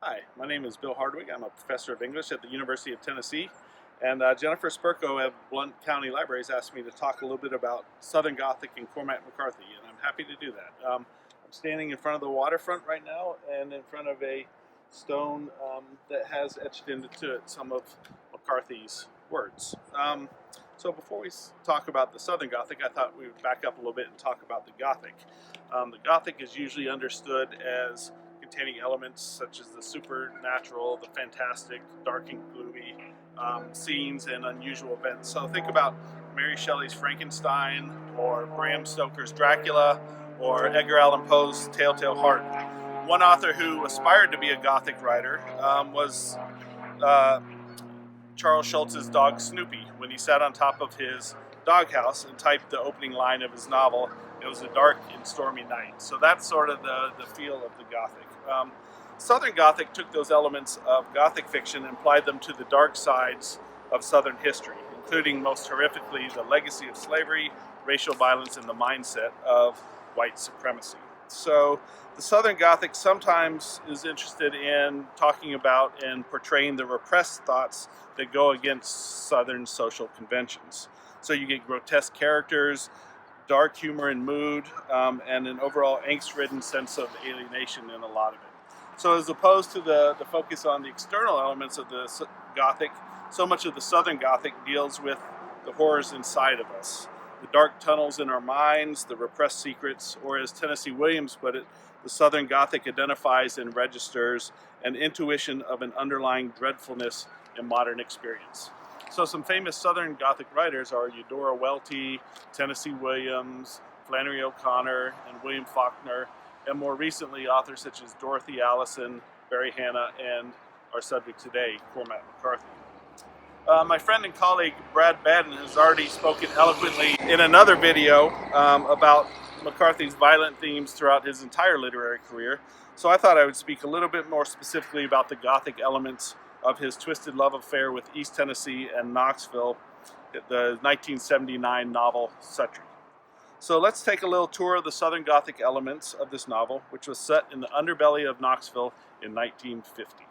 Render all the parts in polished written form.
Hi, my name is Bill Hardwig. I'm a professor of English at the University of Tennessee. And Jennifer Spurko of Blount County Library has asked me to talk a little bit about Southern Gothic and Cormac McCarthy, and I'm happy to do that. I'm standing in front of the waterfront right now and in front of a stone that has etched into it some of McCarthy's words. So before we talk about the Southern Gothic, I thought we would back up a little bit and talk about the Gothic. The Gothic is usually understood as containing elements such as the supernatural, the fantastic, dark and gloomy scenes and unusual events. So think about Mary Shelley's Frankenstein, or Bram Stoker's Dracula, or Edgar Allan Poe's Telltale Heart. One author who aspired to be a Gothic writer was Charles Schulz's dog Snoopy. When he sat on top of his doghouse and typed the opening line of his novel, it was a dark and stormy night. So that's sort of the feel of the Gothic. Southern Gothic took those elements of Gothic fiction and applied them to the dark sides of Southern history, including most horrifically the legacy of slavery, racial violence, and the mindset of white supremacy. So the Southern Gothic sometimes is interested in talking about and portraying the repressed thoughts that go against Southern social conventions. So you get grotesque characters, dark humor and mood, and an overall angst-ridden sense of alienation in a lot of it. So as opposed to the focus on the external elements of the Gothic, so much of the Southern Gothic deals with the horrors inside of us. The dark tunnels in our minds, the repressed secrets, or as Tennessee Williams put it, the Southern Gothic identifies and registers an intuition of an underlying dreadfulness in modern experience. So some famous Southern Gothic writers are Eudora Welty, Tennessee Williams, Flannery O'Connor, and William Faulkner, and more recently authors such as Dorothy Allison, Barry Hannah, and our subject today, Cormac McCarthy. My friend and colleague Brad Baden has already spoken eloquently in another video about McCarthy's violent themes throughout his entire literary career, so I thought I would speak a little bit more specifically about the Gothic elements of his twisted love affair with East Tennessee and Knoxville, the 1979 novel Suttree. So let's take a little tour of the Southern Gothic elements of this novel, which was set in the underbelly of Knoxville in 1950.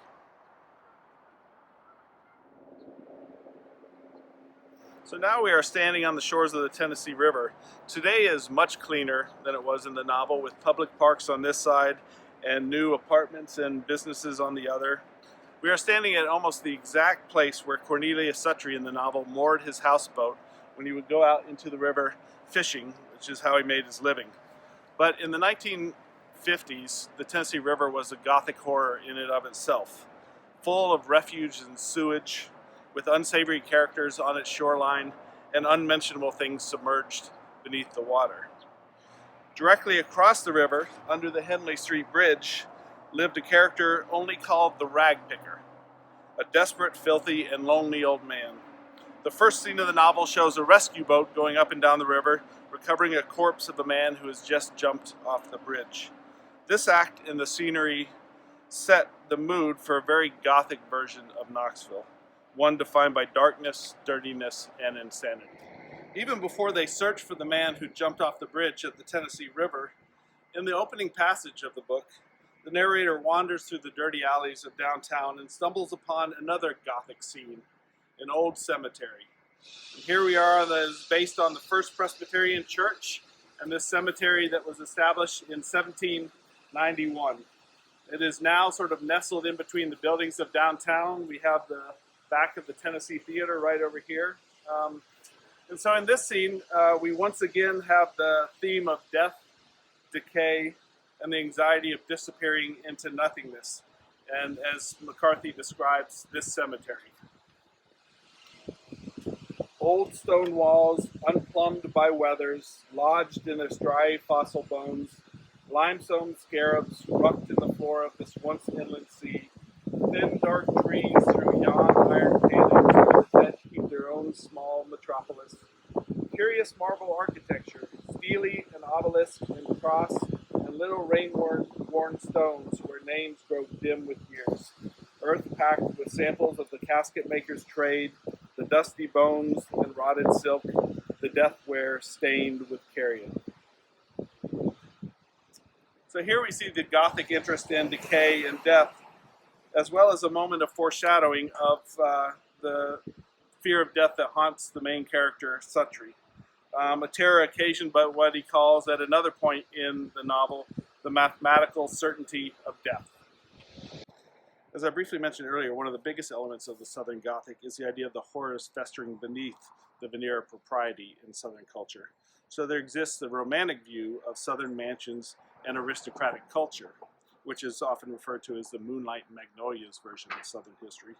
So now we are standing on the shores of the Tennessee River. Today is much cleaner than it was in the novel, with public parks on this side and new apartments and businesses on the other. We are standing at almost the exact place where Cornelius Suttree in the novel moored his houseboat when he would go out into the river fishing, which is how he made his living. But in the 1950s, the Tennessee River was a Gothic horror in and of itself, full of refuge and sewage, with unsavory characters on its shoreline and unmentionable things submerged beneath the water. Directly across the river, under the Henley Street Bridge, lived a character only called the Rag Picker, a desperate, filthy, and lonely old man. The first scene of the novel shows a rescue boat going up and down the river, recovering a corpse of a man who has just jumped off the bridge. This act in the scenery set the mood for a very Gothic version of Knoxville, one defined by darkness, dirtiness, and insanity. Even before they search for the man who jumped off the bridge at the Tennessee River, in the opening passage of the book, the narrator wanders through the dirty alleys of downtown and stumbles upon another Gothic scene, an old cemetery. And here we are, that is based on the First Presbyterian Church, and this cemetery that was established in 1791. It is now sort of nestled in between the buildings of downtown. We have the back of the Tennessee Theater right over here. And so in this scene, we once again have the theme of death, decay, and the anxiety of disappearing into nothingness, and as McCarthy describes this cemetery. Old stone walls, unplumbed by weathers, lodged in its dry fossil bones, limestone scarabs rucked in the floor of this once inland sea, thin dark trees through yon iron palings where the dead keep their own small metropolis, curious marble architecture, steely and obelisk and cross, and little rain-worn stones where names grow dim with years, earth packed with samples of the casket maker's trade, the dusty bones and rotted silk, the deathware stained with carrion. So here we see the Gothic interest in decay and death as well as a moment of foreshadowing of the fear of death that haunts the main character, Suttree. A terror occasioned by what he calls, at another point in the novel, the mathematical certainty of death. As I briefly mentioned earlier, one of the biggest elements of the Southern Gothic is the idea of the horrors festering beneath the veneer of propriety in Southern culture. So there exists the romantic view of Southern mansions and aristocratic culture, which is often referred to as the Moonlight and Magnolias version of Southern history.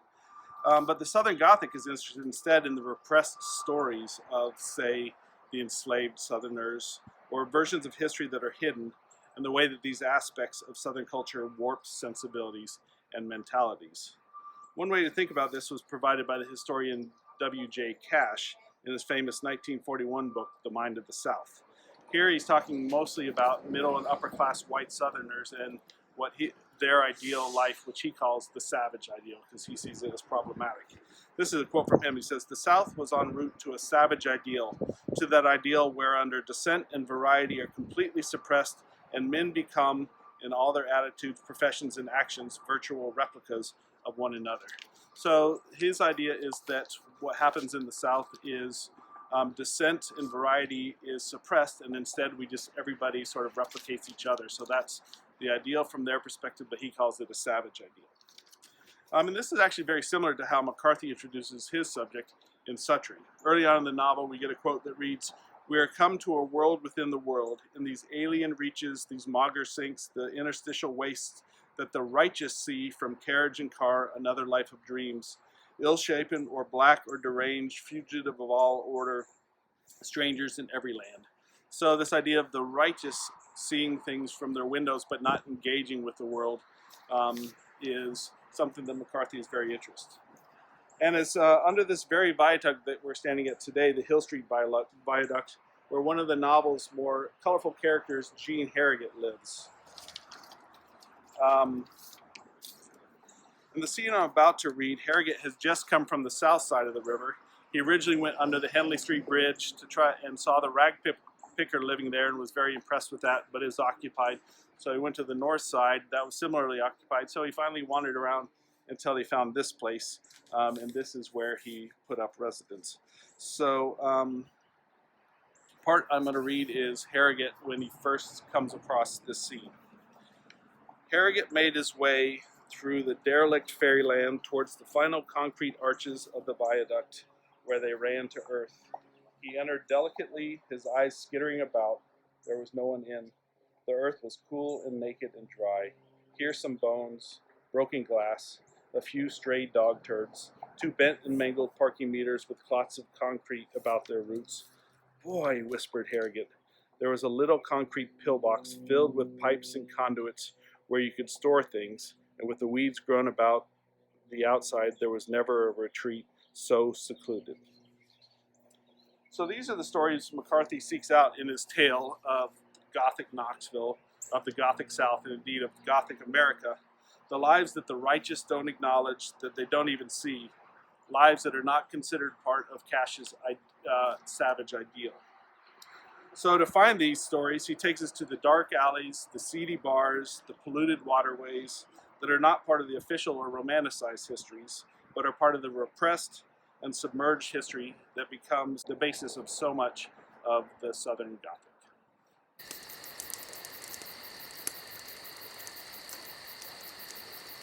But the Southern Gothic is interested instead in the repressed stories of, say, the enslaved Southerners, or versions of history that are hidden, and the way that these aspects of Southern culture warp sensibilities and mentalities. One way to think about this was provided by the historian W.J. Cash in his famous 1941 book, The Mind of the South. Here he's talking mostly about middle and upper class white Southerners and their ideal life, which he calls the savage ideal, because he sees it as problematic. This is a quote from him. He says, "The South was en route to a savage ideal, to that ideal whereunder dissent and variety are completely suppressed, and men become, in all their attitudes, professions, and actions, virtual replicas of one another." So his idea is that what happens in the South is dissent and variety is suppressed, and instead everybody sort of replicates each other. So that's the ideal from their perspective, but he calls it a savage ideal. And this is actually very similar to how McCarthy introduces his subject in Suttree. Early on in the novel, we get a quote that reads, "We are come to a world within the world, in these alien reaches, these maugre sinks, the interstitial wastes, that the righteous see from carriage and car another life of dreams, ill-shapen or black or deranged, fugitive of all order, strangers in every land." So this idea of the righteous seeing things from their windows but not engaging with the world is something that McCarthy is very interested in. And it's under this very viaduct that we're standing at today, the Hill Street Viaduct, where one of the novel's more colorful characters, Jean Harriget, lives. In the scene I'm about to read, Harriget has just come from the south side of the river. He originally went under the Henley Street Bridge to try and saw the rag picker living there and was very impressed with that, but it was occupied. So he went to the north side that was similarly occupied. So he finally wandered around until he found this place, and this is where he put up residence. So part I'm going to read is Harriget when he first comes across this scene. Harriget made his way through the derelict fairyland towards the final concrete arches of the viaduct where they ran to earth. He entered delicately, his eyes skittering about. There was no one in. The earth was cool and naked and dry. Here some bones, broken glass, a few stray dog turds, two bent and mangled parking meters with clots of concrete about their roots. "Boy," whispered Harriget, "there was a little concrete pillbox filled with pipes and conduits where you could store things, and with the weeds grown about the outside, there was never a retreat so secluded." So these are the stories McCarthy seeks out in his tale of Gothic Knoxville, of the Gothic South, and indeed of Gothic America. The lives that the righteous don't acknowledge, that they don't even see. Lives that are not considered part of Cash's savage ideal. So to find these stories, he takes us to the dark alleys, the seedy bars, the polluted waterways that are not part of the official or romanticized histories, but are part of the repressed and submerged history that becomes the basis of so much of the Southern Gothic.